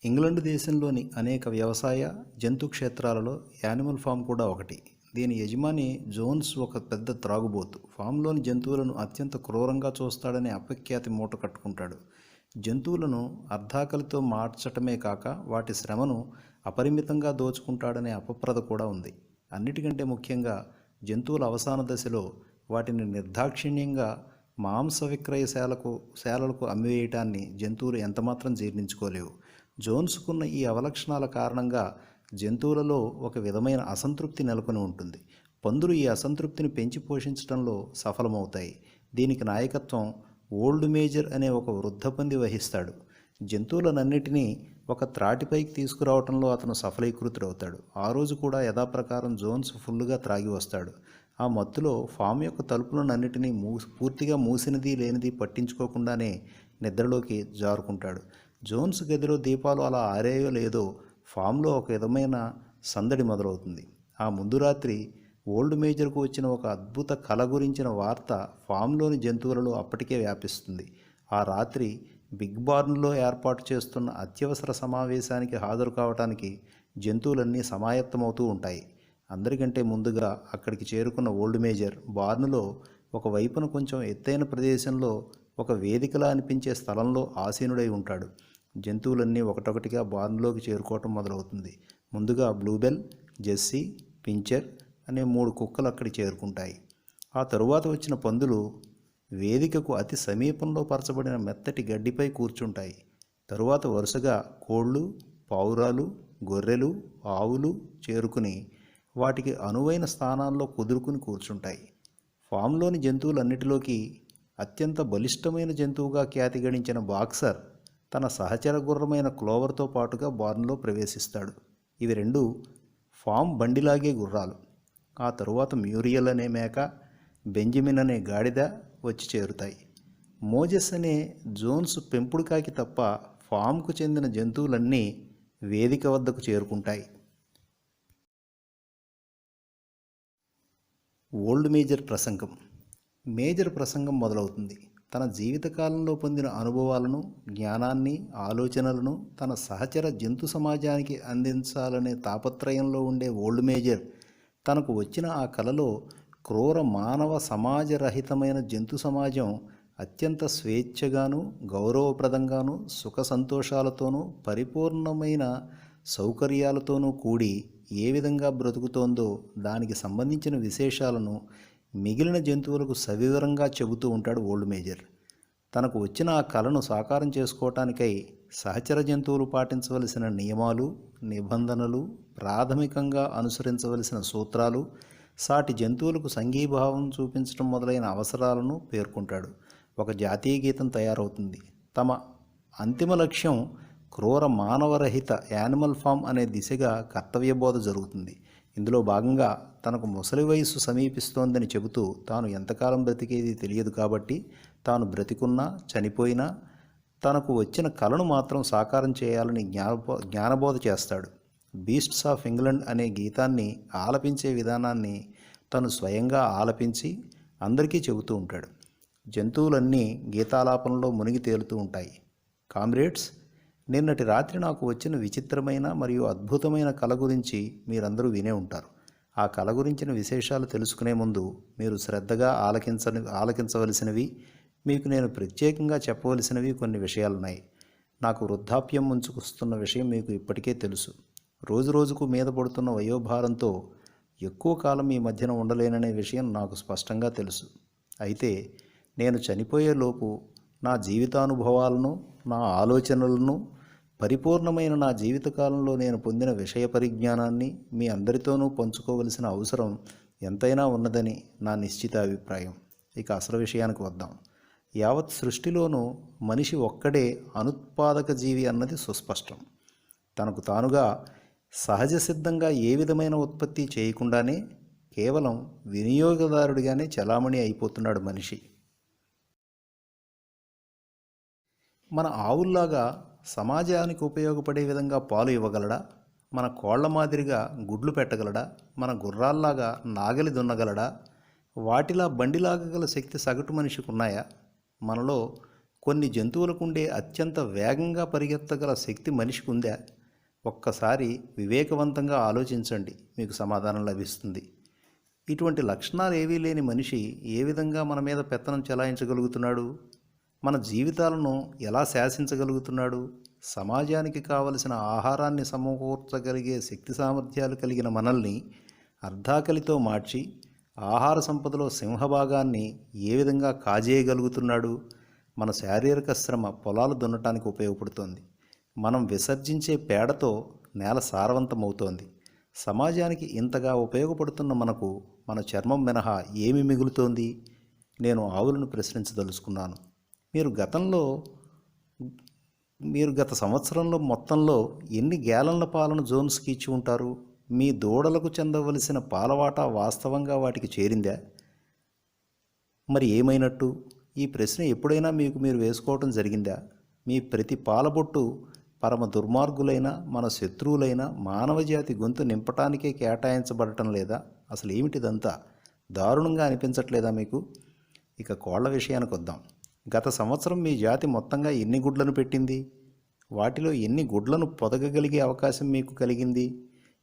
England దేశంలోని అనేక వ్యవసాయ జంతు క్షేత్రాలలో యానిమల్ ఫామ్ కూడా ఒకటి. దీని యజమాని జోన్స్ ఒక పెద్ద త్రాగుబోతు. ఫామ్లోని జంతువులను అత్యంత క్రూరంగా చూస్తాడనే అపఖ్యాతి మూట కట్టుకుంటాడు. జంతువులను అర్ధాకలితో మార్చటమే కాక వాటి శ్రమను అపరిమితంగా దోచుకుంటాడనే అపప్రద కూడా ఉంది. అన్నిటికంటే ముఖ్యంగా జంతువుల అవసాన దశలో వాటిని నిర్దాక్షిణ్యంగా మాంస శాలలకు అమ్మివేయటాన్ని జంతువులు ఎంతమాత్రం జీర్ణించుకోలేవు. జోన్స్కున్న ఈ అవలక్షణాల కారణంగా జంతువులలో ఒక విధమైన అసంతృప్తి నెలకొని ఉంటుంది. పందులు ఈ అసంతృప్తిని పెంచి పోషించడంలో సఫలమవుతాయి. దీనికి నాయకత్వం ఓల్డ్ మేజర్ అనే ఒక వృద్ధ పంది వహిస్తాడు. జంతువులనన్నిటినీ ఒక త్రాటిపైకి తీసుకురావడంలో అతను సఫలీకృతుడవుతాడు. ఆ రోజు కూడా యథాప్రకారం జోన్స్ ఫుల్లుగా త్రాగి వస్తాడు. ఆ మత్తులో ఫామ్ యొక్క తలుపులనన్నిటినీ పూర్తిగా మూసినది లేనిది పట్టించుకోకుండానే నిద్రలోకి జారుకుంటాడు. జోన్స్ గదిలో దీపాలు అలా ఆరేయో లేదో ఫామ్లో ఒక విధమైన సందడి మొదలవుతుంది. ఆ ముందు రాత్రి ఓల్డ్ మేజర్కు వచ్చిన ఒక అద్భుత కళ గురించిన వార్త ఫామ్లోని జంతువులలో అప్పటికే వ్యాపిస్తుంది. ఆ రాత్రి బిగ్ బార్న్లో ఏర్పాటు చేస్తున్న అత్యవసర సమావేశానికి హాజరు కావటానికి జంతువులన్నీ సమాయత్తమవుతూ ఉంటాయి. అందరికంటే ముందుగా అక్కడికి చేరుకున్న ఓల్డ్ మేజర్ బార్నులో ఒక వైపున కొంచెం ఎత్తైన ప్రదేశంలో ఒక వేదికలా అనిపించే స్థలంలో ఆసీనుడై ఉంటాడు. జంతువులన్నీ ఒకటొకటిగా బార్న్లోకి చేరుకోవటం మొదలవుతుంది. ముందుగా బ్లూబెల్, జెస్సీ, పించర్ అనే 3 కుక్కలు అక్కడికి చేరుకుంటాయి. ఆ తరువాత వచ్చిన పందులు వేదికకు అతి సమీపంలో పరచబడిన మెత్తటి గడ్డిపై కూర్చుంటాయి. తరువాత వరుసగా కోళ్ళు, పావురాలు, గొర్రెలు, ఆవులు చేరుకుని వాటికి అనువైన స్థానాల్లో కుదురుకుని కూర్చుంటాయి. ఫామ్లోని జంతువులన్నిటిలోకి అత్యంత బలిష్టమైన జంతువుగా ఖ్యాతి గడించిన బాక్సర్ తన సహచర గుర్రమైన క్లోవర్తో పాటుగా బార్న్లో ప్రవేశిస్తాడు. ఇవి 2 ఫామ్ బండిలాగే గుర్రాలు. ఆ తరువాత మ్యూరియల్ అనే మేక, బెంజమిన్ అనే గాడిద వచ్చి చేరుతాయి. మోజెస్ అనే జోన్స్ పెంపుడు కాకి తప్ప ఫామ్కు చెందిన జంతువులన్నీ వేదిక వద్దకు చేరుకుంటాయి. ఓల్డ్ మేజర్ ప్రసంగం. మేజర్ ప్రసంగం మొదలవుతుంది. తన జీవితకాలంలో పొందిన అనుభవాలను, జ్ఞానాన్ని, ఆలోచనలను తన సహచర జంతు సమాజానికి అందించాలనే తాపత్రయంలో ఉండే ఓల్డ్ మేజర్ తనకు వచ్చిన ఆ కలలో క్రూర మానవ సమాజరహితమైన జంతు సమాజం అత్యంత స్వేచ్ఛగాను, గౌరవప్రదంగాను, సుఖ సంతోషాలతోనూ, పరిపూర్ణమైన సౌకర్యాలతోనూ కూడి ఏ విధంగా బ్రతుకుతోందో దానికి సంబంధించిన విశేషాలను మిగిలిన జంతువులకు సవివరంగా చెబుతూ ఉంటాడు ఓల్డ్ మేజర్. తనకు వచ్చిన ఆ కళను సాకారం చేసుకోవటానికై సహచర జంతువులు పాటించవలసిన నియమాలు, నిబంధనలు, ప్రాథమికంగా అనుసరించవలసిన సూత్రాలు, సాటి జంతువులకు సంఘీభావం చూపించడం మొదలైన అవసరాలను పేర్కొంటాడు. ఒక జాతీయ గీతం తయారవుతుంది. తమ అంతిమ లక్ష్యం క్రూర మానవరహిత యానిమల్ ఫామ్ అనే దిశగా కర్తవ్యబోధ జరుగుతుంది. ఇందులో భాగంగా తనకు ముసలి వయస్సు సమీపిస్తోందని చెబుతూ తాను ఎంతకాలం బ్రతికేది తెలియదు కాబట్టి తాను బ్రతికున్నా చనిపోయినా తనకు వచ్చిన కళను మాత్రం సాకారం చేయాలని జ్ఞానబోధ చేస్తాడు. బీస్ట్స్ ఆఫ్ ఇంగ్లండ్ అనే గీతాన్ని ఆలపించే విధానాన్ని తను స్వయంగా ఆలపించి అందరికీ చెబుతూ ఉంటాడు. జంతువులన్నీ గీతాలాపనలో మునిగి తేలుతూ ఉంటాయి. కామ్రేడ్స్, నిన్నటి రాత్రి నాకు వచ్చిన విచిత్రమైన మరియు అద్భుతమైన కళ గురించి మీరందరూ వినే ఉంటారు. ఆ కళ గురించిన విశేషాలు తెలుసుకునే ముందు మీరు శ్రద్ధగా ఆలకించవలసినవి, మీకు నేను ప్రత్యేకంగా చెప్పవలసినవి కొన్ని విషయాలున్నాయి. నాకు వృద్ధాప్యం ముంచుకొస్తున్న విషయం మీకు ఇప్పటికే తెలుసు. రోజురోజుకు మీద పడుతున్న వయోభారంతో ఎక్కువ కాలం ఈ మధ్యన ఉండలేననే విషయం నాకు స్పష్టంగా తెలుసు. అయితే నేను చనిపోయేలోపు నా జీవితానుభవాలను, నా ఆలోచనలను, పరిపూర్ణమైన నా జీవితకాలంలో నేను పొందిన విషయ పరిజ్ఞానాన్ని మీ అందరితోనూ పంచుకోవలసిన అవసరం ఎంతైనా ఉన్నదని నా నిశ్చిత అభిప్రాయం. ఇక అసలు విషయానికి వద్దాం. యావత్ సృష్టిలోనూ మనిషి ఒక్కడే అనుత్పాదక జీవి అన్నది సుస్పష్టం. తనకు తానుగా సహజ సిద్ధంగా ఏ విధమైన ఉత్పత్తి చేయకుండానే కేవలం వినియోగదారుడిగానే చలామణి అయిపోతున్నాడు మనిషి. మన ఆవుల్లాగా సమాజానికి ఉపయోగపడే విధంగా పాలు ఇవ్వగలడా? మన కోళ్ల మాదిరిగా గుడ్లు పెట్టగలడా? మన గుర్రాల్లాగా నాగలి దున్నగలడా? వాటిలా బండిలాగగల శక్తి సగటు మనిషికి ఉన్నాయా? మనలో కొన్ని జంతువులకుండే అత్యంత వేగంగా పరిగెత్తగల శక్తి మనిషికి ఉందా? ఒక్కసారి వివేకవంతంగా ఆలోచించండి, మీకు సమాధానం లభిస్తుంది. ఇటువంటి లక్షణాలు ఏవీ లేని మనిషి ఏ విధంగా మన మీద పెత్తనం చెలాయించగలుగుతున్నాడు? మన జీవితాలను ఎలా శాసించగలుగుతున్నాడు? సమాజానికి కావలసిన ఆహారాన్ని సమకూర్చగలిగే శక్తి సామర్థ్యాలు కలిగిన మనల్ని అర్ధాకలితో మార్చి ఆహార సంపదలో సింహభాగాన్ని ఏ విధంగా కాజేయగలుగుతున్నాడు? మన శారీరక శ్రమ పొలాలు దున్నటానికి ఉపయోగపడుతోంది. మనం విసర్జించే పేడతో నేల సారవంతమవుతోంది. సమాజానికి ఇంతగా ఉపయోగపడుతున్న మనకు మన చర్మం మినహా ఏమి మిగులుతోంది? నేను ఆవులను ప్రశ్నించదలుచుకున్నాను. మీరు గత సంవత్సరంలో మొత్తంలో ఎన్ని గ్యాలన్ల పాలను జోన్స్కి ఇచ్చి ఉంటారు? మీ దూడలకు చెందవలసిన పాలవాటా వాస్తవంగా వాటికి చేరిందా? మరి ఏమైనట్టు? ఈ ప్రశ్న ఎప్పుడైనా మీరు వేసుకోవటం జరిగిందా? మీ ప్రతి పాలబొట్టు పరమ దుర్మార్గులైన మన శత్రువులైన మానవజాతి గొంతు నింపటానికే కేటాయించబడటం లేదా? అసలు ఏమిటిదంతా? దారుణంగా అనిపించట్లేదా మీకు? ఇక కోళ్ల విషయానికి వద్దాం. గత సంవత్సరం మీ జాతి మొత్తంగా ఎన్ని గుడ్లను పెట్టింది? వాటిలో ఎన్ని గుడ్లను పొదగగలిగే అవకాశం మీకు కలిగింది?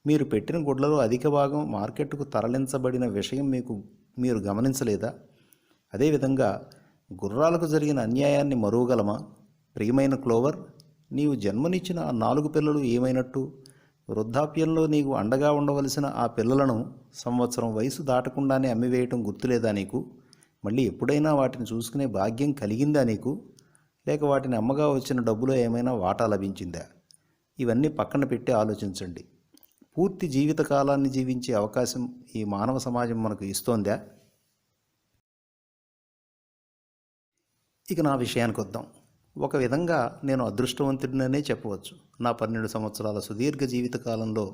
మీరు పెట్టిన గుడ్లలో అధిక భాగం మార్కెట్కు తరలించబడిన విషయం మీరు గమనించలేదా? అదేవిధంగా గుర్రాలకు జరిగిన అన్యాయాన్ని మరువగలమా? ప్రియమైన క్లోవర్, నీవు జన్మనిచ్చిన ఆ 4 పిల్లలు ఏమైనట్టు? వృద్ధాప్యంలో నీకు అండగా ఉండవలసిన ఆ పిల్లలను సంవత్సరం వయసు దాటకుండానే అమ్మివేయటం గుర్తులేదా నీకు? మళ్ళీ ఎప్పుడైనా వాటిని చూసుకునే భాగ్యం కలిగిందా నీకు? లేక వాటిని అమ్మగా వచ్చిన డబ్బులో ఏమైనా వాటా లభించిందా? ఇవన్నీ పక్కన పెట్టి ఆలోచించండి. పూర్తి జీవితకాలాన్ని జీవించే అవకాశం ఈ మానవ సమాజం మనకు ఇస్తోందా? ఇక నా విషయానికి వద్దాం. ఒక విధంగా నేను అదృష్టవంతుడిననే చెప్పవచ్చు. నా 12 సంవత్సరాల సుదీర్ఘ జీవితకాలంలో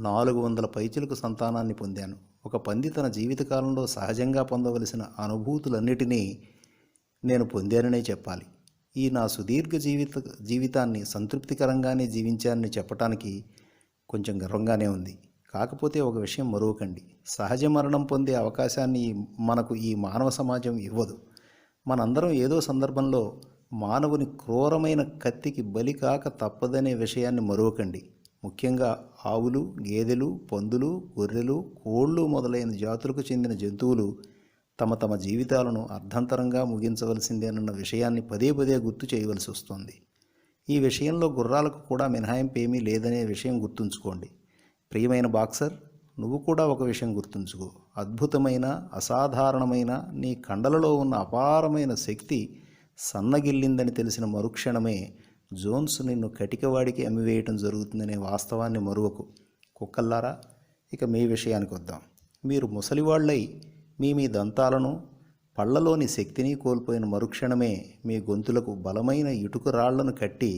400 పైచిలకు సంతానాన్ని పొందాను. ఒక పంది తన జీవితకాలంలో సహజంగా పొందవలసిన అనుభూతులన్నిటినీ నేను పొందాననే చెప్పాలి. ఈ నా సుదీర్ఘ జీవితాన్ని సంతృప్తికరంగానే జీవించానని చెప్పటానికి కొంచెం గర్వంగానే ఉంది. కాకపోతే ఒక విషయం మరువకండి, సహజ మరణం పొందే అవకాశాన్ని మనకు ఈ మానవ సమాజం ఇవ్వదు. మనందరం ఏదో సందర్భంలో మానవుని క్రూరమైన కత్తికి బలి కాక తప్పదనే విషయాన్ని మరువకండి. ముఖ్యంగా ఆవులు, గేదెలు, పందులు, గొర్రెలు, కోళ్ళు మొదలైన జాతులకు చెందిన జంతువులు తమ జీవితాలను అర్ధంతరంగా ముగించవలసిందేనన్న విషయాన్ని పదే పదే గుర్తు చేయవలసి వస్తుంది. ఈ విషయంలో గుర్రాలకు కూడా మినహాయింపు ఏమీ లేదనే విషయం గుర్తుంచుకోండి. ప్రియమైన బాక్సర్, నువ్వు కూడా ఒక విషయం గుర్తుంచుకో. అద్భుతమైన, అసాధారణమైన నీ కండలలో ఉన్న అపారమైన శక్తి సన్నగిల్లిందని తెలిసిన మరుక్షణమే జోన్స్ నిన్ను కటికవాడికి అమ్మివేయటం జరుగుతుందనే వాస్తవాన్ని మరువకు. కుక్కల్లారా, ఇక మీ విషయానికి వద్దాం. మీరు ముసలివాళ్ళై మీ దంతాలను, పళ్లలోని శక్తిని కోల్పోయిన మరుక్షణమే మీ గొంతులకు బలమైన ఇటుక రాళ్లను కట్టి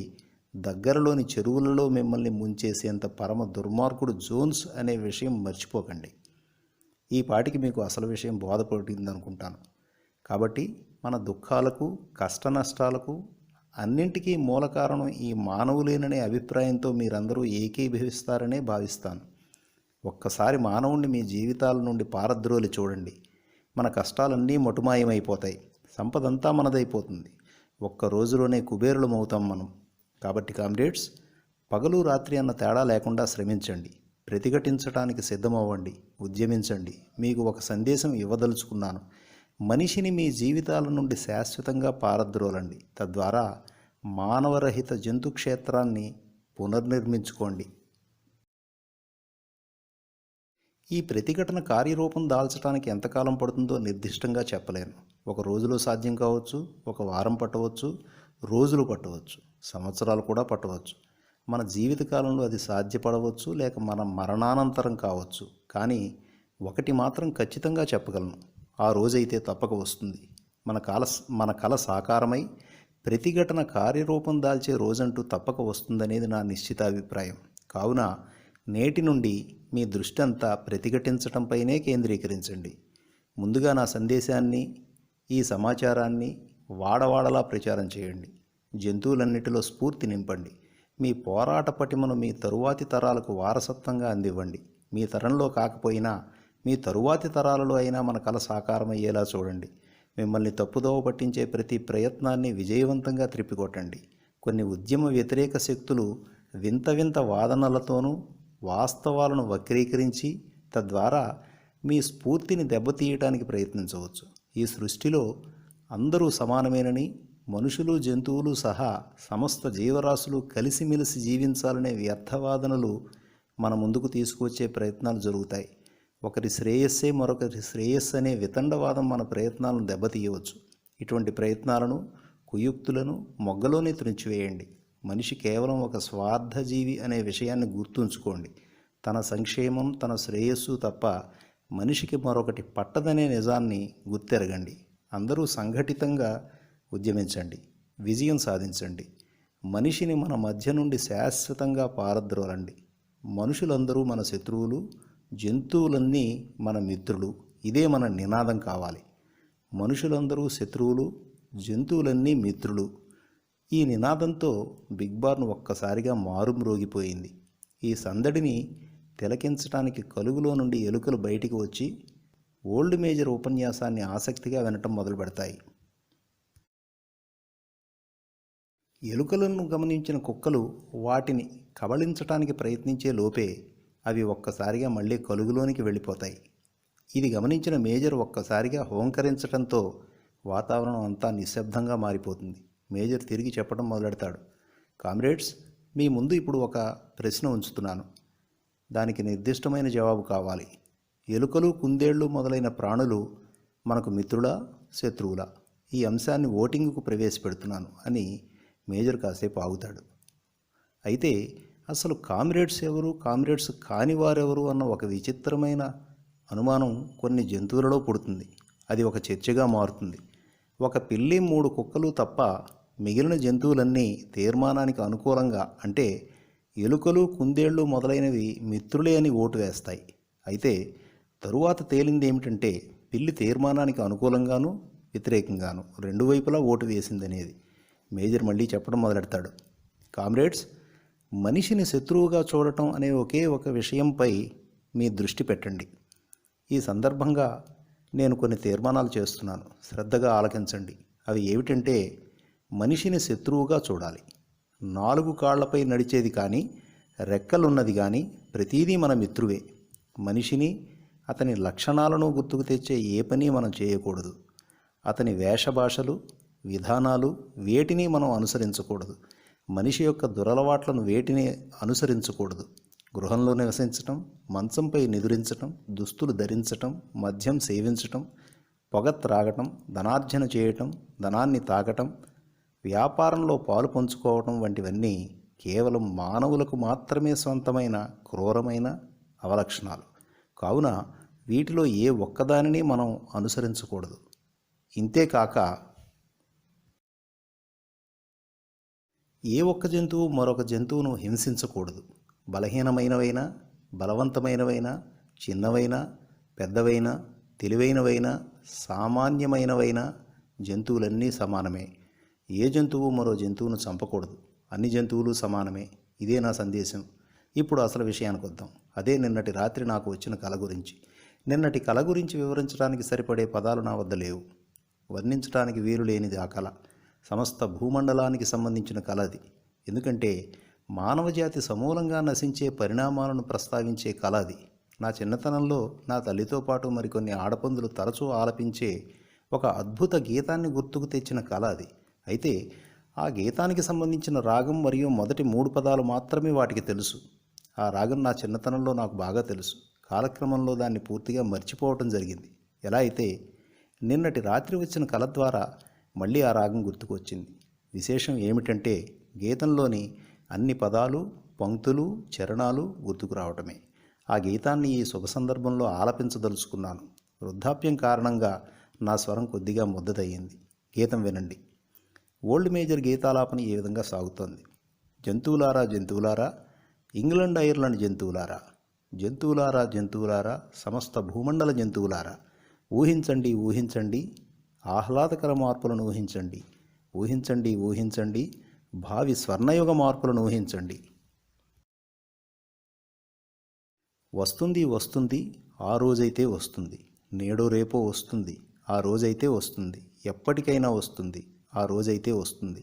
దగ్గరలోని చెరువులలో మిమ్మల్ని ముంచేసేంత పరమ దుర్మార్గుడు జోన్స్ అనే విషయం మర్చిపోకండి. ఈ పాటికి మీకు అసలు విషయం బోధపడిందనుకుంటాను. కాబట్టి మన దుఃఖాలకు, కష్ట నష్టాలకు అన్నింటికీ మూల కారణం ఈ మానవులేననే అభిప్రాయంతో మీరందరూ ఏకీభవిస్తారనే భావిస్తాను. ఒక్కసారి మానవుణ్ణి మీ జీవితాల నుండి పారద్రోలి చూడండి. మన కష్టాలన్నీ మటుమాయమైపోతాయి, సంపదంతా మనదైపోతుంది. ఒక్క రోజులోనే కుబేరులమవుతాం మనం. కాబట్టి కామ్రేడ్స్, పగలు రాత్రి అన్న తేడా లేకుండా శ్రమించండి, ప్రతిఘటించడానికి సిద్ధమవ్వండి, ఉద్యమించండి. మీకు ఒక సందేశం ఇవ్వదలుచుకున్నాను. మనిషిని మీ జీవితాల నుండి శాశ్వతంగా పారద్రోలండి. తద్వారా మానవరహిత జంతు క్షేత్రాన్ని పునర్నిర్మించుకోండి. ఈ ప్రతిఘటన కార్యరూపం దాల్చడానికి ఎంతకాలం పడుతుందో నిర్దిష్టంగా చెప్పలేను. ఒక రోజులో సాధ్యం కావచ్చు, ఒక వారం పట్టవచ్చు, రోజులు పట్టవచ్చు, సంవత్సరాలు కూడా పట్టవచ్చు. మన జీవితకాలంలో అది సాధ్యపడవచ్చు, లేక మన మరణానంతరం కావచ్చు. కానీ ఒకటి మాత్రం ఖచ్చితంగా చెప్పగలను, ఆ రోజైతే తప్పక వస్తుంది. మన కల సాకారమై ప్రతిఘటన కార్యరూపం దాల్చే రోజంటూ తప్పక వస్తుందనేది నా నిశ్చితాభిప్రాయం. కావున నేటి నుండి మీ దృష్టి అంతా ప్రతిఘటించటంపైనే కేంద్రీకరించండి. ముందుగా నా సందేశాన్ని, ఈ సమాచారాన్ని వాడవాడలా ప్రచారం చేయండి. జంతువులన్నిటిలో స్ఫూర్తి నింపండి. మీ పోరాట పటిమను మీ తరువాతి తరాలకు వారసత్వంగా అందివ్వండి. మీ తరంలో కాకపోయినా మీ తరువాతి తరాలలో అయినా మన కల సాకారమయ్యేలా చూడండి. మిమ్మల్ని తప్పుదోవ పట్టించే ప్రతి ప్రయత్నాన్ని విజయవంతంగా త్రిప్పికొట్టండి. కొన్ని ఉద్యమ వ్యతిరేక శక్తులు వింత వింత వాదనలతోనూ వాస్తవాలను వక్రీకరించి తద్వారా మీ స్ఫూర్తిని దెబ్బతీయటానికి ప్రయత్నించవచ్చు. ఈ సృష్టిలో అందరూ సమానమేనని, మనుషులు జంతువులు సహా సమస్త జీవరాశులు కలిసిమెలిసి జీవించాలనే వ్యర్థవాదనలు మన ముందుకు తీసుకువచ్చే ప్రయత్నాలు జరుగుతాయి. ఒకరి శ్రేయస్సే మరొకరి శ్రేయస్సు అనే వితండవాదం మన ప్రయత్నాలను దెబ్బతీయవచ్చు. ఇటువంటి ప్రయత్నాలను, కుయుక్తులను మొగ్గలోనే త్రుంచివేయండి. మనిషి కేవలం ఒక స్వార్థజీవి అనే విషయాన్ని గుర్తుంచుకోండి. తన సంక్షేమం, తన శ్రేయస్సు తప్ప మనిషికి మరొకటి పట్టదనే నిజాన్ని గుర్తెరగండి. అందరూ సంఘటితంగా ఉద్యమించండి, విజయం సాధించండి. మనిషిని మన మధ్య నుండి శాశ్వతంగా పారద్రోలండి. మనుషులందరూ మన శత్రువులు, జంతువులన్నీ మన మిత్రులు. ఇదే మన నినాదం కావాలి. మనుషులందరూ శత్రువులు, జంతువులన్నీ మిత్రులు. ఈ నినాదంతో బిగ్ బార్న్ ఒక్కసారిగా మారుమ్రోగిపోయింది. ఈ సందడిని తిలకించటానికి కలుగులో నుండి ఎలుకలు బయటికి వచ్చి ఓల్డ్ మేజర్ ఉపన్యాసాన్ని ఆసక్తిగా వినటం మొదలు పెడతాయి. ఎలుకలను గమనించిన కుక్కలు వాటిని కబళించటానికి ప్రయత్నించే లోపే అవి ఒక్కసారిగా మళ్ళీ కలుగులోనికి వెళ్ళిపోతాయి. ఇది గమనించిన మేజర్ ఒక్కసారిగా హోంకరించటంతో వాతావరణం అంతా నిశ్శబ్దంగా మారిపోతుంది. మేజర్ తిరిగి చెప్పడం మొదలెడతాడు. కామ్రేడ్స్, మీ ముందు ఇప్పుడు ఒక ప్రశ్న ఉంచుతున్నాను. దానికి నిర్దిష్టమైన జవాబు కావాలి. ఎలుకలు, కుందేళ్లు మొదలైన ప్రాణులు మనకు మిత్రులా, శత్రువులా? ఈ అంశాన్ని ఓటింగ్కు ప్రవేశపెడుతున్నాను అని మేజర్ కాసేపు ఆగుతాడు. అయితే అసలు కామ్రేడ్స్ ఎవరు, కామ్రేడ్స్ కాని వారెవరు అన్న ఒక విచిత్రమైన అనుమానం కొన్ని జంతువులలో పుడుతుంది. అది ఒక చర్చగా మారుతుంది. ఒక పిల్లి, 3 కుక్కలు తప్ప మిగిలిన జంతువులన్నీ తీర్మానానికి అనుకూలంగా, అంటే ఎలుకలు, కుందేళ్లు మొదలైనవి మిత్రులే అని ఓటు వేస్తాయి. అయితే తరువాత తేలింది ఏమిటంటే పిల్లి తీర్మానానికి అనుకూలంగాను, వ్యతిరేకంగాను 2 వైపులా ఓటు వేసిందనేది. మేజర్ మళ్ళీ చెప్పడం మొదలెడతాడు. కామ్రేడ్స్, మనిషిని శత్రువుగా చూడటం అనే ఒకే ఒక విషయంపై మీ దృష్టి పెట్టండి. ఈ సందర్భంగా నేను కొన్ని తీర్మానాలు చేస్తున్నాను. శ్రద్ధగా ఆలకించండి. అవి ఏమిటంటే, మనిషిని శత్రువుగా చూడాలి. 4 కాళ్లపై నడిచేది కానీ, రెక్కలున్నది కానీ ప్రతీదీ మన మిత్రువే. మనిషిని, అతని లక్షణాలను గుర్తుకు తెచ్చే ఏ పని మనం చేయకూడదు. అతని వేషభాషలు, విధానాలు వేటిని మనం అనుసరించకూడదు. మనిషి యొక్క దురలవాట్లను వేటిని అనుసరించకూడదు. గృహంలో నివసించటం, మంచంపై నిదురించటం, దుస్తులు ధరించటం, మద్యం సేవించటం, పొగ త్రాగటం, ధనార్జన చేయటం, ధనాన్ని తాగటం, వ్యాపారంలో పాలు పంచుకోవటం వంటివన్నీ కేవలం మానవులకు మాత్రమే సొంతమైన క్రూరమైన అవలక్షణాలు. కావున వీటిలో ఏ ఒక్కదానిని మనం అనుసరించకూడదు. ఇంతేకాక ఏ ఒక్క జంతువు మరొక జంతువును హింసించకూడదు. బలహీనమైనవైనా, బలవంతమైనవైనా, చిన్నవైనా, పెద్దవైనా, తెలివైనవైనా, సామాన్యమైనవైనా జంతువులన్నీ సమానమే. ఏ జంతువు మరో జంతువును చంపకూడదు. అన్ని జంతువులు సమానమే. ఇదే నా సందేశం. ఇప్పుడు అసలు విషయానికి వద్దాం. అదే నిన్నటి రాత్రి నాకు వచ్చిన కల గురించి. నిన్నటి కల గురించి వివరించడానికి సరిపడే పదాలు నా వద్ద లేవు. వర్ణించడానికి వీలు లేనిది ఆ కళ. సమస్త భూమండలానికి సంబంధించిన కళ అది. ఎందుకంటే మానవజాతి సమూలంగా నశించే పరిణామాలను ప్రస్తావించే కళ అది. నా చిన్నతనంలో నా తల్లితో పాటు మరికొన్ని ఆడపందులు తరచూ ఆలపించే ఒక అద్భుత గీతాన్ని గుర్తుకు తెచ్చిన కళ అది. అయితే ఆ గీతానికి సంబంధించిన రాగం మరియు మొదటి 3 పదాలు మాత్రమే వాటికి తెలుసు. ఆ రాగం నా చిన్నతనంలో నాకు బాగా తెలుసు. కాలక్రమంలో దాన్ని పూర్తిగా మర్చిపోవటం జరిగింది. ఎలా అయితే నిన్నటి రాత్రి వచ్చిన కళ ద్వారా మళ్ళీ ఆ రాగం గుర్తుకు వచ్చింది. విశేషం ఏమిటంటే గీతంలోని అన్ని పదాలు, పంక్తులు, చరణాలు గుర్తుకు రావటమే. ఆ గీతాన్ని ఈ శుభ సందర్భంలో ఆలపించదలుచుకున్నాను. వృద్ధాప్యం కారణంగా నా స్వరం కొద్దిగా ముద్దదయ్యింది. గీతం వినండి. ఓల్డ్ మేజర్ గీతాలాపన ఈ విధంగా సాగుతోంది. జంతువులారా జంతువులారా, ఇంగ్లండ్ ఐర్లాండ్ జంతువులారా, జంతువులారా జంతువులారా, సమస్త భూమండల జంతువులారా, ఊహించండి ఊహించండి, ఆహ్లాదకర మార్పులను ఊహించండి, ఊహించండి ఊహించండి, భావి స్వర్ణయుగ మార్పులను ఊహించండి. వస్తుంది వస్తుంది, ఆ రోజైతే వస్తుంది, నేడో రేపో వస్తుంది, ఆ రోజైతే వస్తుంది. ఎప్పటికైనా వస్తుంది. ఆ రోజైతే వస్తుంది.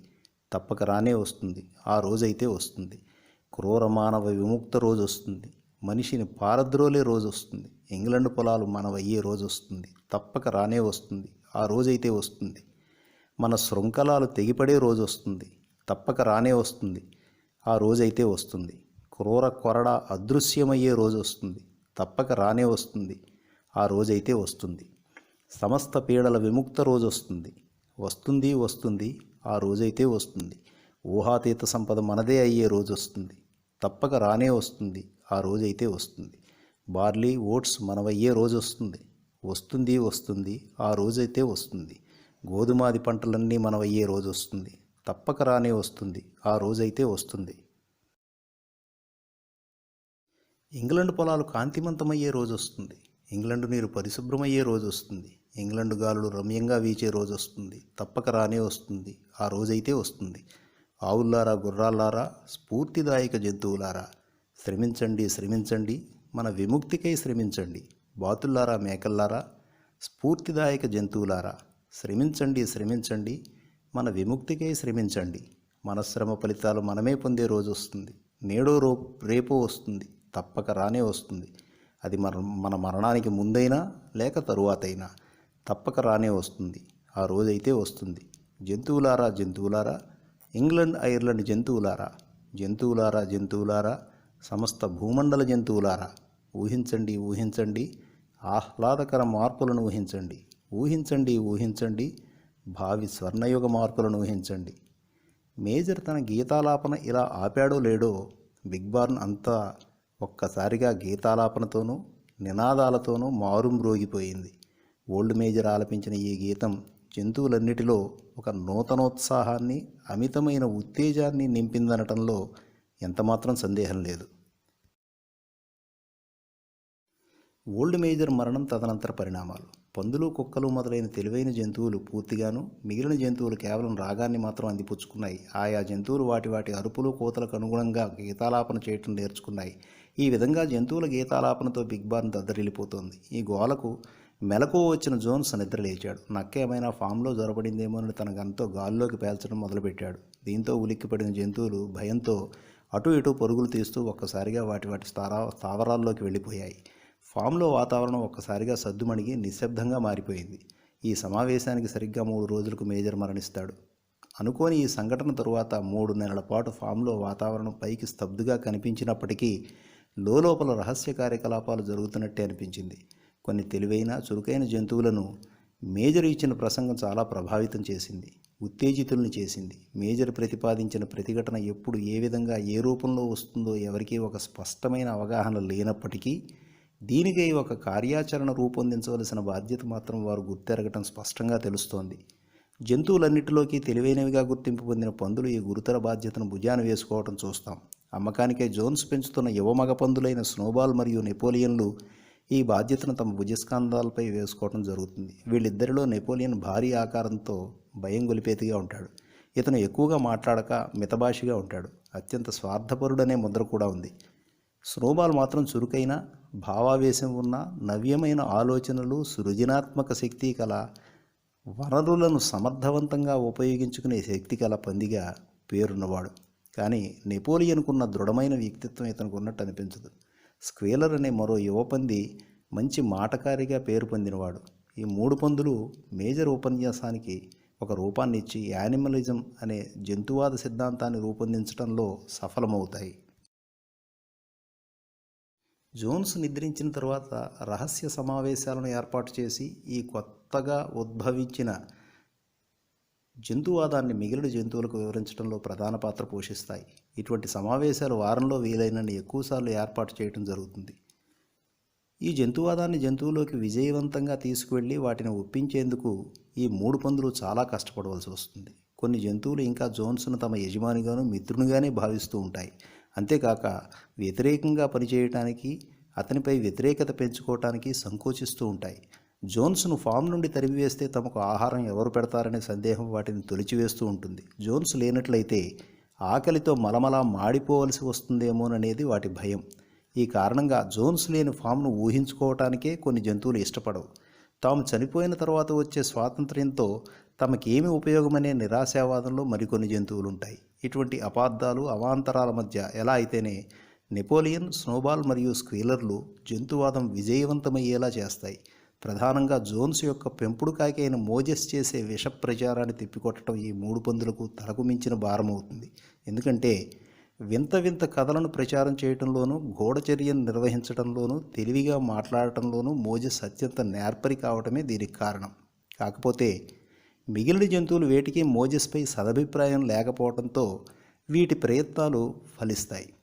తప్పక రానే వస్తుంది. ఆ రోజైతే వస్తుంది. క్రూర మానవ విముక్త రోజు వస్తుంది. మనిషిని పారద్రోలే రోజు వస్తుంది. ఇంగ్లండ్ పొలాలు మనవయ్యే రోజు వస్తుంది. తప్పక రానే వస్తుంది. ఆ రోజైతే వస్తుంది. మన శృంఖలాలు తెగిపడే రోజు వస్తుంది. తప్పక రానే వస్తుంది. ఆ రోజైతే వస్తుంది. క్రూర కొరడ అదృశ్యమయ్యే రోజు వస్తుంది. తప్పక రానే వస్తుంది. ఆ రోజైతే వస్తుంది. సమస్త పీడల విముక్త రోజు వస్తుంది. వస్తుంది వస్తుంది. ఆ రోజైతే వస్తుంది. ఊహాతీత సంపద మనదే అయ్యే రోజు వస్తుంది. తప్పక రానే వస్తుంది. ఆ రోజైతే వస్తుంది. బార్లీ ఓట్స్ మనవయ్యే రోజు వస్తుంది. వస్తుంది వస్తుంది. ఆ రోజైతే వస్తుంది. గోధుమాది పంటలన్నీ మనవయ్యే రోజు వస్తుంది. తప్పక రానే వస్తుంది. ఆ రోజైతే వస్తుంది. ఇంగ్లండ్ పొలాలు కాంతిమంతమయ్యే రోజు వస్తుంది. ఇంగ్లండు నీరు పరిశుభ్రమయ్యే రోజు వస్తుంది. ఇంగ్లండు గాలులు రమ్యంగా వీచే రోజు వస్తుంది. తప్పక రానే వస్తుంది. ఆ రోజైతే వస్తుంది. ఆవుల్లారా, గుర్రాల్లారా, స్ఫూర్తిదాయక జంతువులారా, శ్రమించండి శ్రమించండి, మన విముక్తికై శ్రమించండి. బాతుల్లారా, మేకల్లారా, స్ఫూర్తిదాయక జంతువులారా, శ్రమించండి శ్రమించండి, మన విముక్తికై శ్రమించండి. మన శ్రమ ఫలితాలు మనమే పొందే రోజు వస్తుంది. నేడో రేపో వస్తుంది. తప్పక రానే వస్తుంది. అది మన మరణానికి ముందైనా లేక తరువాతైనా తప్పక రానే వస్తుంది. ఆ రోజైతే వస్తుంది. జంతువులారా జంతువులారా, ఇంగ్లండ్ ఐర్లాండ్ జంతువులారా, జంతువులారా జంతువులారా, సమస్త భూమండల జంతువులారా, ఊహించండి ఊహించండి, ఆహ్లాదకర మార్పులను ఊహించండి. ఊహించండి ఊహించండి, భావి స్వర్ణయుగ మార్పులను ఊహించండి. మేజర్ తన గీతాలాపన ఇలా ఆపాడో లేడో, బిగ్ బార్న్ అంతా ఒక్కసారిగా గీతాలాపనతోనూ నినాదాలతోనూ మారుమ్రోగిపోయింది. ఓల్డ్ మేజర్ ఆలపించిన ఈ గీతం జంతువులన్నిటిలో ఒక నూతనోత్సాహాన్ని, అమితమైన ఉత్తేజాన్ని నింపిందనటంలో ఎంతమాత్రం సందేహం లేదు. ఓల్డ్ మేజర్ మరణం, తదనంతర పరిణామాలు. పందులు, కుక్కలు మొదలైన తెలివైన జంతువులు పూర్తిగాను, మిగిలిన జంతువులు కేవలం రాగాన్ని మాత్రం అందిపుచ్చుకున్నాయి. ఆయా జంతువులు వాటి అరుపులు, కోతలకు అనుగుణంగా గీతాలాపన చేయటం నేర్చుకున్నాయి. ఈ విధంగా జంతువుల గీతాలాపనతో బిగ్ బార్న్ దద్దరిల్లిపోతోంది. ఈ గోలకు మెలకువ వచ్చిన జోన్స్ నిద్రలేచాడు. నక్క ఏమైనా ఫామ్లో జొరబడిందేమోనని తన గన్తో గాల్లోకి పేల్చడం మొదలుపెట్టాడు. దీంతో ఉలిక్కిపడిన జంతువులు భయంతో అటు ఇటు పరుగులు తీస్తూ ఒక్కసారిగా వాటి స్థావరాల్లోకి వెళ్ళిపోయాయి. ఫామ్లో వాతావరణం ఒక్కసారిగా సద్దుమణిగి నిశ్శబ్దంగా మారిపోయింది. ఈ సమావేశానికి సరిగ్గా 3 రోజులకు మేజర్ మరణిస్తాడు. అనుకోని ఈ సంఘటన తరువాత 3 నెలల పాటు ఫామ్లో వాతావరణం పైకి స్తబ్దుగా కనిపించినప్పటికీ లోపల రహస్య కార్యకలాపాలు జరుగుతున్నట్టే అనిపించింది. కొన్ని తెలివైన, చురుకైన జంతువులను మేజర్ ఇచ్చిన ప్రసంగం చాలా ప్రభావితం చేసింది, ఉత్తేజితుల్ని చేసింది. మేజర్ ప్రతిపాదించిన ప్రతిఘటన ఎప్పుడు, ఏ విధంగా, ఏ రూపంలో వస్తుందో ఎవరికీ ఒక స్పష్టమైన అవగాహన లేనప్పటికీ దీనికై ఒక కార్యాచరణ రూపొందించవలసిన బాధ్యత మాత్రం వారు గుర్తెరగటం స్పష్టంగా తెలుస్తోంది. జంతువులన్నిటిలోకి తెలివైనవిగా గుర్తింపు పొందిన పందులు ఈ గురుతర బాధ్యతను భుజాన వేసుకోవటం చూస్తాం. అమ్మకానికై జోన్స్ పెంచుతున్న యువ మగ పందులైన స్నోబాల్ మరియు నెపోలియన్లు ఈ బాధ్యతను తమ భుజస్కంధాలపై వేసుకోవడం జరుగుతుంది. వీళ్ళిద్దరిలో నెపోలియన్ భారీ ఆకారంతో భయం గొలిపేతిగా ఉంటాడు. ఇతను ఎక్కువగా మాట్లాడక మితభాషిగా ఉంటాడు. అత్యంత స్వార్థపరుడనే ముద్ర కూడా ఉంది. స్నోబాల్ మాత్రం చురుకైన, భావావేశం ఉన్న, నవ్యమైన ఆలోచనలు, సృజనాత్మక శక్తి కల, వనరులను సమర్థవంతంగా ఉపయోగించుకునే శక్తి కల పందిగా పేరున్నవాడు. కానీ నెపోలియన్కున్న దృఢమైన వ్యక్తిత్వం ఇతనికి ఉన్నట్టు అనిపించదు. స్క్వేలర్ అనే మరో యువపంది మంచి మాటకారిగా పేరు పొందినవాడు. ఈ 3 పందులు మేజర్ ఉపన్యాసానికి ఒక రూపాన్ని ఇచ్చి యానిమలిజం అనే జంతువాద సిద్ధాంతాన్ని రూపొందించడంలో సఫలమవుతాయి. జోన్స్ నిద్రించిన తర్వాత రహస్య సమావేశాలను ఏర్పాటు చేసి ఈ కొత్తగా ఉద్భవించిన జంతువాదాన్ని మిగిలిన జంతువులకు వివరించడంలో ప్రధాన పాత్ర పోషిస్తాయి. ఇటువంటి సమావేశాలు వారంలో వీలైనన్ని ఎక్కువసార్లు ఏర్పాటు చేయడం జరుగుతుంది. ఈ జంతువాదాన్ని జంతువులోకి విజయవంతంగా తీసుకువెళ్ళి వాటిని ఒప్పించేందుకు ఈ 3 పందులు చాలా కష్టపడవలసి వస్తుంది. కొన్ని జంతువులు ఇంకా జోన్స్ను తమ యజమానిగాను, మిత్రునిగానే భావిస్తూ ఉంటాయి. అంతేకాక వ్యతిరేకంగా పనిచేయటానికి, అతనిపై వ్యతిరేకత పెంచుకోవటానికి సంకోచిస్తూ ఉంటాయి. జోన్స్ను ఫామ్ నుండి తరిమివేస్తే తమకు ఆహారం ఎవరు పెడతారనే సందేహం వాటిని తొలిచివేస్తూ ఉంటుంది. జోన్స్ లేనట్లయితే ఆకలితో మలమలా మాడిపోవలసి వస్తుందేమోననేది వాటి భయం. ఈ కారణంగా జోన్స్ లేని ఫామ్ను ఊహించుకోవటానికే కొన్ని జంతువులు ఇష్టపడవు. తాము చనిపోయిన తర్వాత వచ్చే స్వాతంత్ర్యంతో తమకేమి ఉపయోగమనే నిరాశావాదంలో మరికొన్ని జంతువులుంటాయి. ఇటువంటి అపార్థాలు అవాంతరాల మధ్య ఎలా అయితేనే నెపోలియన్, స్నోబాల్ మరియు స్క్వీలర్లు జంతువాదం విజయవంతమయ్యేలా చేస్తాయి. ప్రధానంగా జోన్స్ యొక్క పెంపుడు కాకి అయిన మోజెస్ చేసే విష ప్రచారాన్ని తిప్పికొట్టడం ఈ మూడు పందులకు తలకు మించిన భారమవుతుంది. ఎందుకంటే వింత వింత కథలను ప్రచారం చేయడంలోనూ, గూఢచర్యను నిర్వహించడంలోనూ, తెలివిగా మాట్లాడటంలోనూ మోజెస్ అత్యంత నేర్పరి కావటమే దీనికి కారణం. కాకపోతే మిగిలిన జంతువులు వేటికి మోజెస్పై సదభిప్రాయం లేకపోవడంతో వీటి ప్రయత్నాలు ఫలిస్తాయి.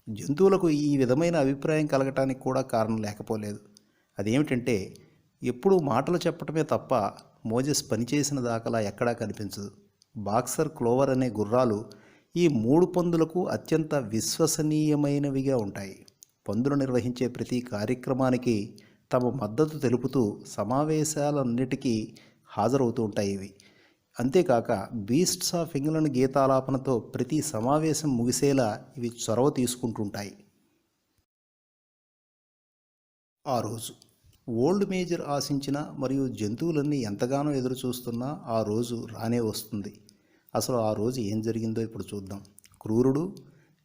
జంతువులకు ఈ విధమైన అభిప్రాయం కలగటానికి కూడా కారణం లేకపోలేదు. అదేమిటంటే ఎప్పుడూ మాటలు చెప్పటమే తప్ప మోజెస్ పనిచేసిన దాఖలా ఎక్కడా కనిపించదు. బాక్సర్, క్లోవర్ అనే గుర్రాలు ఈ మూడు పందులకు అత్యంత విశ్వసనీయమైనవిగా ఉంటాయి. పందులు నిర్వహించే ప్రతి కార్యక్రమానికి తమ మద్దతు తెలుపుతూ సమావేశాలన్నిటికీ హాజరవుతూ ఉంటాయి ఇవి. అంతేకాక బీస్ట్స్ ఆఫ్ ఇంగ్లండ్ గీతాలాపనతో ప్రతి సమావేశం ముగిసేలా ఇవి చొరవ తీసుకుంటుంటాయి. ఆ రోజు ఓల్డ్ మేజర్ ఆశించిన మరియు జంతువులన్నీ ఎంతగానో ఎదురు చూస్తున్నా ఆ రోజు రానే వస్తుంది. అసలు ఆ రోజు ఏం జరిగిందో ఇప్పుడు చూద్దాం. క్రూరుడు,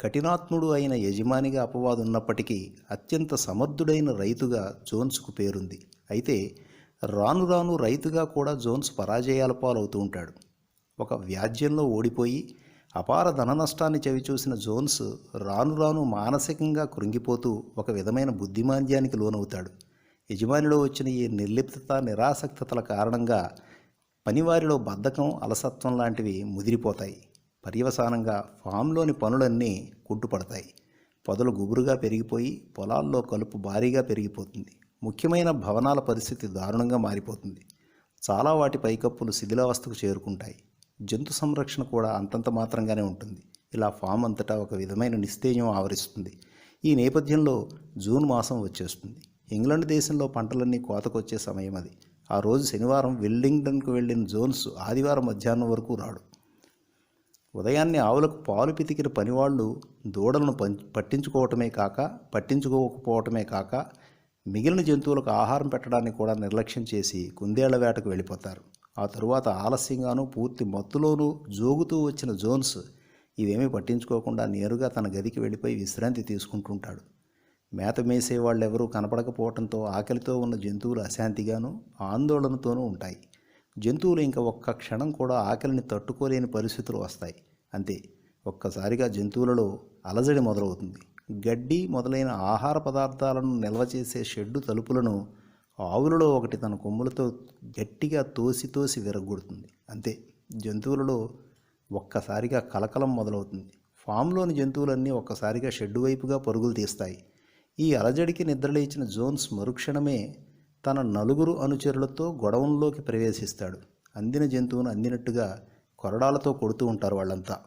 కఠినాత్ముడు అయిన యజమానిగా అపవాదు ఉన్నప్పటికీ అత్యంత సమర్థుడైన రైతుగా జోన్స్కు పేరుంది. అయితే రాను రాను రైతుగా కూడా జోన్స్ పరాజయాల పాలవుతూ ఉంటాడు. ఒక వ్యాజ్యంలో ఓడిపోయి అపార ధన నష్టాన్ని చవిచూసిన జోన్స్ రాను రాను మానసికంగా కృంగిపోతూ ఒక విధమైన బుద్ధిమాంద్యానికి లోనవుతాడు. యజమానిలో వచ్చిన ఈ నిర్లిప్తత, నిరాసక్తతల కారణంగా పనివారిలో బద్ధకం, అలసత్వం లాంటివి ముదిరిపోతాయి. పర్యవసానంగా ఫామ్లోని పనులన్నీ కుంటుపడతాయి. పొదలు గుబురుగా పెరిగిపోయి పొలాల్లో కలుపు భారీగా పెరిగిపోతుంది. ముఖ్యమైన భవనాల పరిస్థితి దారుణంగా మారిపోతుంది. చాలా వాటి పైకప్పులు శిథిలావస్థకు చేరుకుంటాయి. జంతు సంరక్షణ కూడా అంతంత మాత్రంగానే ఉంటుంది. ఇలా ఫామ్ అంతటా ఒక విధమైన నిస్తేజం ఆవరిస్తుంది. ఈ నేపథ్యంలో జూన్ మాసం వచ్చేస్తుంది. ఇంగ్లాండ్ దేశంలో పంటలన్నీ కోతకొచ్చే సమయం అది. ఆ రోజు శనివారం వెల్లింగ్టన్కు వెళ్ళిన జోన్స్ ఆదివారం మధ్యాహ్నం వరకు రాడు. ఉదయాన్నే ఆవులకు పాలు పితికిన పనివాళ్ళు దూడలను పట్టించుకోకపోవటమే కాక మిగిలిన జంతువులకు ఆహారం పెట్టడానికి కూడా నిర్లక్ష్యం చేసి కుందేళ్ల వేటకు వెళ్ళిపోతారు. ఆ తరువాత ఆలస్యంగానూ పూర్తి మత్తులోనూ జోగుతూ వచ్చిన జోన్స్ ఇవేమీ పట్టించుకోకుండా నేరుగా తన గదికి వెళ్ళిపోయి విశ్రాంతి తీసుకుంటుంటాడు. మేత మేసేవాళ్ళెవరూ కనపడకపోవడంతో ఆకలితో ఉన్న జంతువులు అశాంతిగానూ ఆందోళనతోనూ ఉంటాయి. జంతువులు ఇంకా ఒక్క క్షణం కూడా ఆకలిని తట్టుకోలేని పరిస్థితులు వస్తాయి. అంతే, ఒక్కసారిగా జంతువులలో అలజడి మొదలవుతుంది. గడ్డి మొదలైన ఆహార పదార్థాలను నిల్వ చేసే షెడ్డు తలుపులను ఆవులలో ఒకటి తన కొమ్ములతో గట్టిగా తోసి విరగొడుతుంది. అంతే, జంతువులలో ఒక్కసారిగా కలకలం మొదలవుతుంది. ఫామ్లోని జంతువులన్నీ ఒక్కసారిగా షెడ్డు వైపుగా పరుగులు తీస్తాయి. ఈ అలజడికి నిద్రలేచిన జోన్స్ మరుక్షణమే తన నలుగురు అనుచరులతో గొడవంలోకి ప్రవేశిస్తాడు. అందిన జంతువును అందినట్టుగా కొరడాలతో కొడుతూ ఉంటారు వాళ్ళంతా.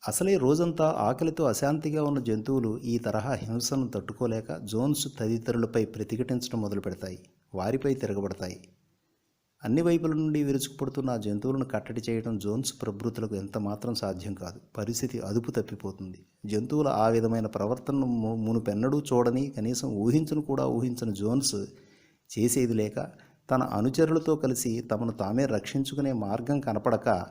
అసలే రోజంతా ఆకలితో అశాంతిగా ఉన్న జంతువులు ఈ తరహా హింసను తట్టుకోలేక జోన్స్ తదితరులపై ప్రతిఘటించడం మొదలు పెడతాయి. వారిపై తిరగబడతాయి. అన్ని వైపుల నుండి విరుచుకుపడుతున్న ఆ జంతువులను కట్టడి చేయడం జోన్స్ ప్రభృతులకు ఎంత మాత్రం సాధ్యం కాదు. పరిస్థితి అదుపు తప్పిపోతుంది. జంతువుల ఆ విధమైన ప్రవర్తనను మునుపెన్నడూ చూడని, కనీసం ఊహించని జోన్స్ చేసేది లేక తన అనుచరులతో కలిసి తమను తామే రక్షించుకునే మార్గం కనపడక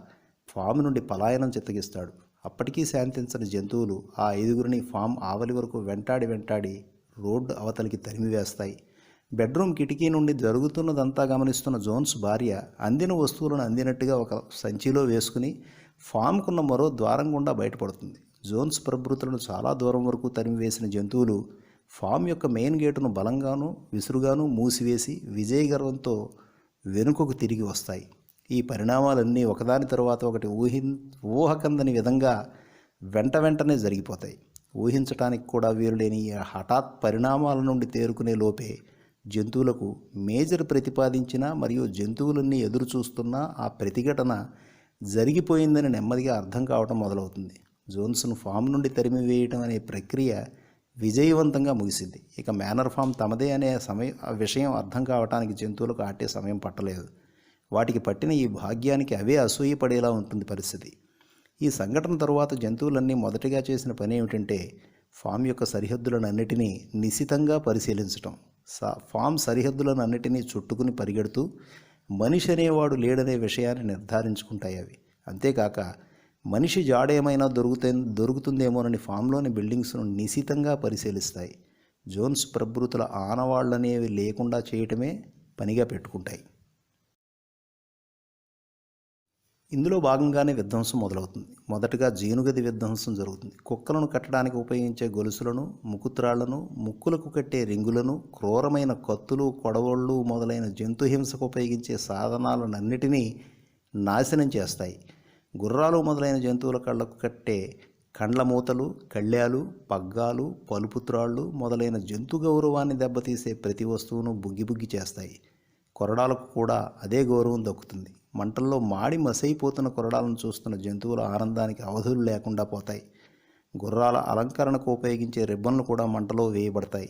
ఫామ్ నుండి పలాయనం చిత్తగిస్తాడు. అప్పటికీ శాంతించని జంతువులు ఆ ఐదుగురిని ఫామ్ ఆవలి వరకు వెంటాడి రోడ్డు అవతలికి తరిమివేస్తాయి. బెడ్రూమ్ కిటికీ నుండి జరుగుతున్నదంతా గమనిస్తున్న జోన్స్ భార్య అందిన వస్తువులను అందినట్టుగా ఒక సంచిలో వేసుకుని ఫామ్కున్న మరో ద్వారం గుండా బయటపడుతుంది. జోన్స్ ప్రభృతులను చాలా దూరం వరకు తరిమివేసిన జంతువులు ఫామ్ యొక్క మెయిన్ గేటును బలంగానూ విసురుగానూ మూసివేసి విజయగర్వంతో వెనుకకు తిరిగి వస్తాయి. ఈ పరిణామాలన్నీ ఒకదాని తరువాత ఒకటి ఊహకందని విధంగా వెంటనే జరిగిపోతాయి. ఊహించటానికి కూడా వీలులేని ఈ హఠాత్ పరిణామాల నుండి తేరుకునే లోపే జంతువులకు మేజర్ ప్రతిపాదించిన మరియు జంతువులన్నీ ఎదురు చూస్తున్న ఆ ప్రతిఘటన జరిగిపోయిందని నెమ్మదిగా అర్థం కావటం మొదలవుతుంది. జోన్స్ను ఫామ్ నుండి తరిమివేయటం అనే ప్రక్రియ విజయవంతంగా ముగిసింది. ఇక మేనర్ ఫామ్ తమదే అనే విషయం అర్థం కావటానికి జంతువులకు ఆటే సమయం పట్టలేదు. వాటికి పట్టిన ఈ భాగ్యానికి అవే అసూయపడేలా ఉంటుంది పరిస్థితి. ఈ సంఘటన తరువాత జంతువులన్నీ మొదటిగా చేసిన పని ఏమిటంటే ఫామ్ యొక్క సరిహద్దులనన్నిటినీ నిశితంగా పరిశీలించటం. ఫామ్ సరిహద్దులనన్నిటినీ చుట్టుకుని పరిగెడుతూ మనిషి అనేవాడు లేడనే విషయాన్ని నిర్ధారించుకుంటాయి అవి. అంతేకాక మనిషి జాడేమైనా దొరుకుతుందేమోనని ఫామ్లోని బిల్డింగ్స్ను నిశితంగా పరిశీలిస్తాయి. జోన్స్ ప్రభృతుల ఆనవాళ్లనేవి లేకుండా చేయటమే పనిగా పెట్టుకుంటాయి. ఇందులో భాగంగానే విధ్వంసం మొదలవుతుంది. మొదటగా జీనుగది విధ్వంసం జరుగుతుంది. కుక్కలను కట్టడానికి ఉపయోగించే గొలుసులను, ముకుత్రాళ్లను, ముక్కులకు కట్టే రింగులను, క్రూరమైన కత్తులు, కొడవళ్ళు మొదలైన జంతుహింసకు ఉపయోగించే సాధనాలన్నిటినీ నాశనం చేస్తాయి. గుర్రాలు మొదలైన జంతువుల కళ్ళకు కట్టే కండ్లమూతలు, కళ్యాలు, పగ్గాలు, పలుపుత్రాళ్ళు మొదలైన జంతు గౌరవాన్ని దెబ్బతీసే ప్రతి వస్తువును బుగ్గి చేస్తాయి. కొరడాలకు కూడా అదే గౌరవం దక్కుతుంది. మంటల్లో మాడి మసైపోతున్న కొరడాలను చూస్తున్న జంతువుల ఆనందానికి అవధులు లేకుండా పోతాయి. గుర్రాల అలంకరణకు ఉపయోగించే రిబ్బన్లు కూడా మంటలో వేయబడతాయి.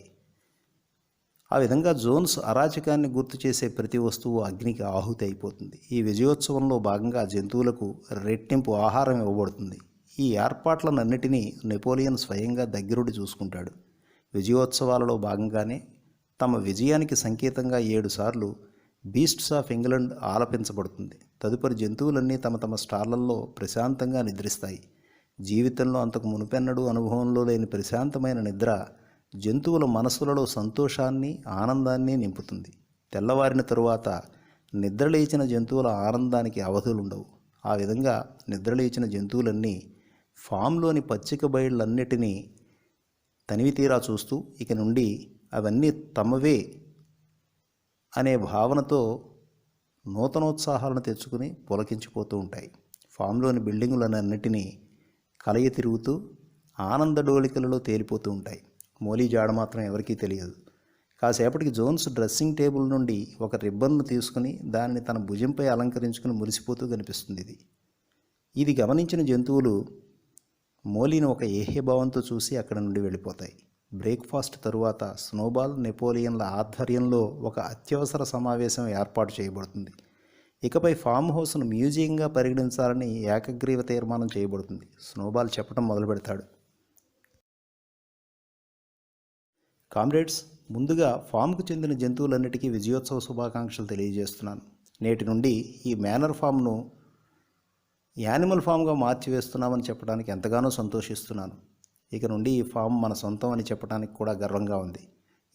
ఆ విధంగా జోన్స్ అరాచకాన్ని గుర్తు చేసే ప్రతి వస్తువు అగ్నికి ఆహుతి అయిపోతుంది. ఈ విజయోత్సవంలో భాగంగా జంతువులకు రెట్టింపు ఆహారం ఇవ్వబడుతుంది. ఈ ఏర్పాట్లనన్నిటినీ నెపోలియన్ స్వయంగా దగ్గరుండి చూసుకుంటాడు. విజయోత్సవాలలో భాగంగానే తమ విజయానికి సంకేతంగా 7 సార్లు బీస్ట్స్ ఆఫ్ ఇంగ్లండ్ ఆలపించబడుతుంది. తదుపరి జంతువులన్నీ తమ తమ స్టార్లలో ప్రశాంతంగా నిద్రిస్తాయి. జీవితంలో అంతకు మునుపెన్నడూ అనుభవంలో లేని ప్రశాంతమైన నిద్ర జంతువుల మనసులలో సంతోషాన్ని, ఆనందాన్ని నింపుతుంది. తెల్లవారిన తరువాత నిద్రలేచిన జంతువుల ఆనందానికి అవధులుండవు. ఆ విధంగా నిద్రలేచిన జంతువులన్నీ ఫామ్లోని పచ్చిక బయళ్ళన్నిటినీ తనివితీరా చూస్తూ ఇక నుండి అవన్నీ తమవే అనే భావనతో నూతనోత్సాహాలను తెచ్చుకుని పులకించిపోతూ ఉంటాయి. ఫామ్లోని బిల్డింగులన్నిటినీ కలయి తిరుగుతూ ఆనందడోలికలలో తేలిపోతూ ఉంటాయి. మోలీ జాడ మాత్రం ఎవరికీ తెలియదు. కాసేపటికి జోన్స్ డ్రెస్సింగ్ టేబుల్ నుండి ఒక రిబ్బన్ను తీసుకుని దానిని తన భుజంపై అలంకరించుకుని మురిసిపోతూ కనిపిస్తుంది. ఇది గమనించిన జంతువులు మోలీని ఒక ఏహ్యభావంతో చూసి అక్కడి నుండి వెళ్ళిపోతాయి. బ్రేక్ఫాస్ట్ తరువాత స్నోబాల్, నెపోలియన్ల ఆధ్వర్యంలో ఒక అత్యవసర సమావేశం ఏర్పాటు చేయబడుతుంది. ఇకపై ఫామ్ హౌస్ను మ్యూజియంగా పరిగణించాలని ఏకగ్రీవ తీర్మానం చేయబడుతుంది. స్నోబాల్ చెప్పడం మొదలు పెడతాడు. కామ్రేడ్స్, ముందుగా ఫామ్కు చెందిన జంతువులన్నిటికీ విజయోత్సవ శుభాకాంక్షలు తెలియజేస్తున్నాను. నేటి నుండి ఈ మేనర్ ఫామ్ను యానిమల్ ఫామ్గా మార్చివేస్తున్నామని చెప్పడానికి ఎంతగానో సంతోషిస్తున్నాను. ఇక నుండి ఈ ఫామ్ మన సొంతం అని చెప్పడానికి కూడా గర్వంగా ఉంది.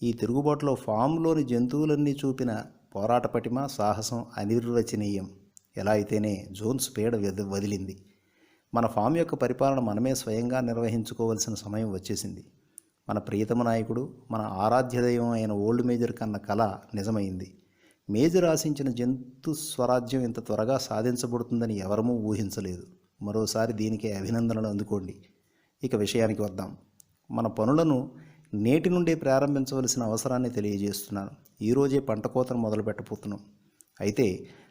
ఈ తిరుగుబాటులో ఫామ్లోని జంతువులన్నీ చూపిన పోరాట పటిమ, సాహసం అనిర్వచనీయం. ఎలా అయితేనే జోన్స్ పీడ వదిలింది. మన ఫామ్ యొక్క పరిపాలన మనమే స్వయంగా నిర్వహించుకోవలసిన సమయం వచ్చేసింది. మన ప్రియతమ నాయకుడు, మన ఆరాధ్య దైవం అయిన ఓల్డ్ మేజర్ కన్న కల నిజమైంది. మేజర్ ఆశించిన జంతు స్వరాజ్యం ఇంత త్వరగా సాధించబడుతుందని ఎవరమూ ఊహించలేదు. మరోసారి దీనికి అభినందనలు అందుకోండి. ఇక విషయానికి వద్దాం. మన పనులను నేటి నుండే ప్రారంభించవలసిన అవసరాన్ని తెలియజేస్తున్నాను. ఈరోజే పంట కోతను మొదలు పెట్టబోతున్నాం. అయితే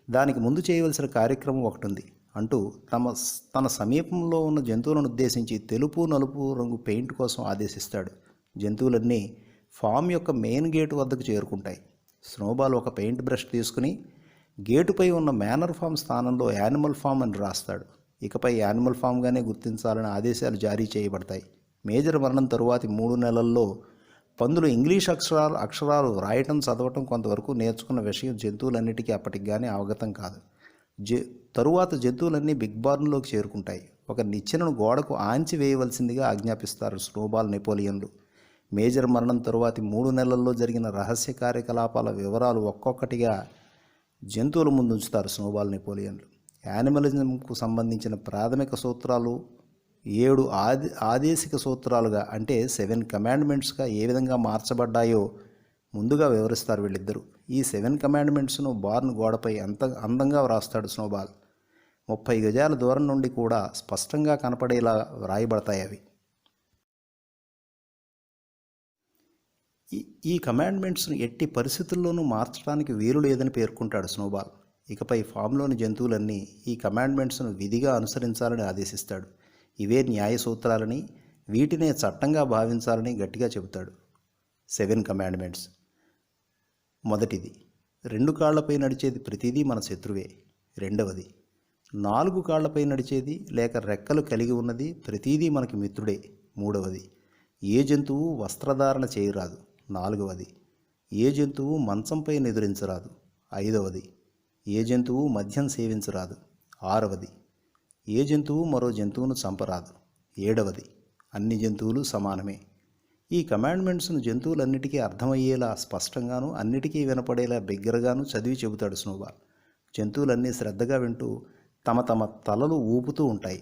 దానికి ముందు చేయవలసిన కార్యక్రమం ఒకటి ఉంది అంటూ తన సమీపంలో ఉన్న జంతువులను ఉద్దేశించి తెలుపు, నలుపు రంగు పెయింట్ కోసం ఆదేశిస్తాడు. జంతువులన్నీ ఫామ్ యొక్క మెయిన్ గేటు వద్దకు చేరుకుంటాయి. స్నోబాల్ ఒక పెయింట్ బ్రష్ తీసుకుని గేటుపై ఉన్న మేనర్ ఫామ్ స్థానంలో యానిమల్ ఫామ్ అని రాస్తాడు. ఇకపై యానిమల్ ఫామ్గానే గుర్తించాలని ఆదేశాలు జారీ చేయబడతాయి. మేజర్ మరణం తరువాతి 3 నెలల్లో పందులు ఇంగ్లీష్ అక్షరాలు రాయటం, చదవటం కొంతవరకు నేర్చుకున్న విషయం జంతువులన్నిటికీ అప్పటికి కానీ అవగతం కాదు. తరువాత జంతువులన్నీ బిగ్ బార్న్లోకి చేరుకుంటాయి. ఒక నిచ్చెనను గోడకు ఆంచి వేయవలసిందిగా ఆజ్ఞాపిస్తారు స్నోబాల్, నెపోలియన్లు. మేజర్ మరణం తరువాతి 3 నెలల్లో జరిగిన రహస్య కార్యకలాపాల వివరాలు ఒక్కొక్కటిగా జంతువుల ముందు ఉంచుతారు స్నోబాల్, నెపోలియన్లు. యానిమలిజంకు సంబంధించిన ప్రాథమిక సూత్రాలు 7 ఆదేశిక సూత్రాలుగా, అంటే 7 కమాండ్మెంట్స్గా ఏ విధంగా మార్చబడ్డాయో ముందుగా వివరిస్తారు వీళ్ళిద్దరూ. ఈ 7 కమాండ్మెంట్స్ను బార్న్ గోడపై అందంగా వ్రాస్తాడు స్నోబాల్. 30 గజాల దూరం నుండి కూడా స్పష్టంగా కనపడేలా వ్రాయబడతాయి అవి. ఈ కమాండ్మెంట్స్ను ఎట్టి పరిస్థితుల్లోనూ మార్చడానికి వీలు లేదని పేర్కొంటాడు స్నోబాల్. ఇకపై ఫామ్లోని జంతువులన్నీ ఈ కమాండ్మెంట్స్ను విధిగా అనుసరించాలని ఆదేశిస్తాడు. ఇవే న్యాయ సూత్రాలని, వీటినే చట్టంగా భావించాలని గట్టిగా చెబుతాడు. 7 కమాండ్మెంట్స్. మొదటిది, 2 కాళ్లపై నడిచేది ప్రతిదీ మన శత్రువే. రెండవది, 4 కాళ్లపై నడిచేది లేక రెక్కలు కలిగి ఉన్నది ప్రతిదీ మనకి మిత్రుడే. మూడవది, ఏ జంతువు వస్త్రధారణ చేయరాదు. 4వది, ఏ జంతువు మంచంపై నిద్రించరాదు. 5వది, ఏ జంతువు మద్యం సేవించరాదు. 6వది, ఏ జంతువు మరో జంతువును చంపరాదు. 7వది, అన్ని జంతువులు సమానమే. ఈ కమాండ్మెంట్స్ను జంతువులన్నిటికీ అర్థమయ్యేలా స్పష్టంగాను, అన్నిటికీ వినపడేలా బిగ్గరగాను చదివి చెబుతాడు స్నోబాల్. జంతువులన్నీ శ్రద్ధగా వింటూ తమ తమ తలలు ఊపుతూ ఉంటాయి.